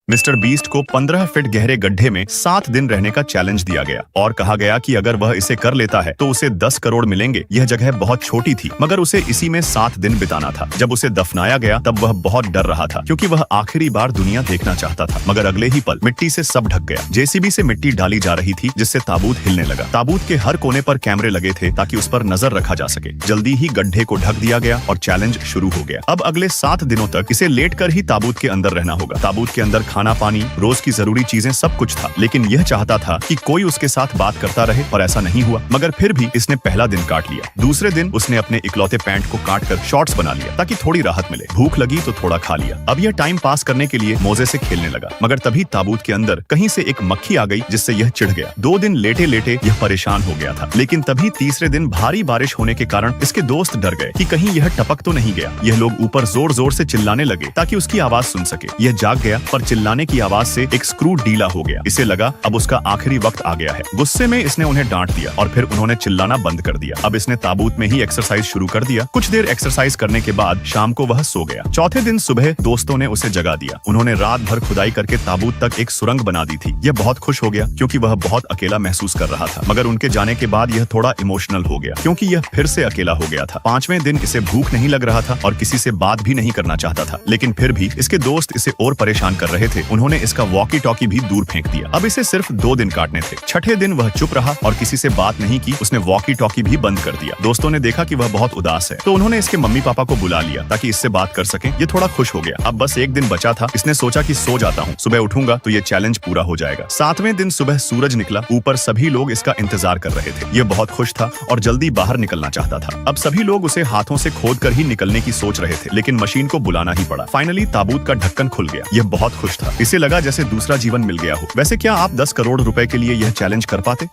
Mister beast को 15 feet गहरे गड्ढे में 7 दिन रहने का चैलेंज दिया गया और कहा गया कि अगर वह इसे कर लेता है तो उसे 10 करोड़ मिलेंगे। यह जगह बहुत छोटी थी मगर उसे इसी में 7 दिन बिताना था। जब उसे दफनाया गया तब वह बहुत डर रहा था क्योंकि वह आखिरी बार दुनिया देखना चाहता था। मगर अगले ही पल मिट्टी से सब ढक गया। जेसीबी से मिट्टी डाली जा रही थी जिससे ताबूत हिलने लगा। ताबूत के हर कोने पर कैमरे लगे थे ताकि उस पर नजर रखा जा सके। जल्दी ही गड्ढे को ढक दिया गया और चैलेंज शुरू हो गया। अब अगले 7 दिनों तक इसे लेटकर ही ताबूत के अंदर रहना होगा। ताबूत के अंदर खाना पानी रोज की जरूरी चीजें सब कुछ था, लेकिन यह चाहता था कि कोई उसके साथ बात करता रहे और ऐसा नहीं हुआ। मगर फिर भी इसने पहला दिन काट लिया। दूसरे दिन उसने अपने इकलौते पैंट को काटकर शॉर्ट्स बना लिया ताकि थोड़ी राहत मिले। भूख लगी तो थोड़ा खा लिया। अब यह टाइम पास करने के लिए मोजे से खेलने लगा। मगर तभी ताबूत के अंदर कहीं से एक मक्खी आ गई जिससे यह चिढ़ गया। 2 दिन लेटे लेटे यह परेशान हो गया था। लेकिन तभी तीसरे दिन भारी बारिश होने के कारण इसके दोस्त डर गए कि कहीं यह टपक तो नहीं गया। यह लोग ऊपर जोर जोर से चिल्लाने लगे ताकि उसकी आवाज सुन सके। यह जाग गया पर चिल्लाने की आवाज से एक स्क्रू ढीला हो गया। इसे लगा अब उसका आखिरी वक्त आ गया है। गुस्से में इसने उन्हें डांट दिया और फिर उन्होंने चिल्लाना बंद कर दिया। अब इसने ताबूत में ही एक्सरसाइज शुरू कर दिया। कुछ देर एक्सरसाइज करने के बाद शाम को वह सो गया। चौथे दिन सुबह दोस्तों ने उसे जगा दिया। उन्होंने रात भर खुदाई करके ताबूत तक एक सुरंग बना दी थी। यह बहुत खुश हो गया क्योंकि वह बहुत अकेला महसूस कर रहा था। मगर उनके जाने के बाद यह थोड़ा इमोशनल हो गया क्योंकि यह फिर से अकेला हो गया था। 5वें दिन इसे भूख नहीं लग रहा था और किसी से बात भी नहीं करना चाहता था। लेकिन फिर भी इसके दोस्त इसे और परेशान कर रहे थे। उन्होंने इसका वॉकी टॉकी भी दूर फेंक दिया। अब इसे सिर्फ 2 दिन काटने थे। छठे दिन वह चुप रहा और किसी से बात नहीं की। उसने वॉकी टॉकी भी बंद कर दिया। दोस्तों ने देखा कि वह बहुत उदास है तो उन्होंने इसके मम्मी पापा को बुला लिया ताकि इससे बात कर सकें। ये थोड़ा खुश हो गया। अब बस 1 दिन बचा था। इसने सोचा कि सो जाता हूँ, सुबह उठूंगा तो ये चैलेंज पूरा हो जाएगा। 7वें दिन सुबह सूरज निकला। ऊपर सभी लोग इसका इंतजार कर रहे थे। ये बहुत खुश था और जल्दी बाहर निकलना चाहता था। अब सभी लोग उसे हाथों से खोद कर ही निकलने की सोच रहे थे, लेकिन मशीन को बुलाना ही पड़ा। फाइनली ताबूत का ढक्कन खुल गया। यह बहुत खुश था। इसे लगा जैसे दूसरा जीवन मिल गया हो। वैसे क्या आप 10 करोड़ रुपए के लिए यह चैलेंज कर पाते?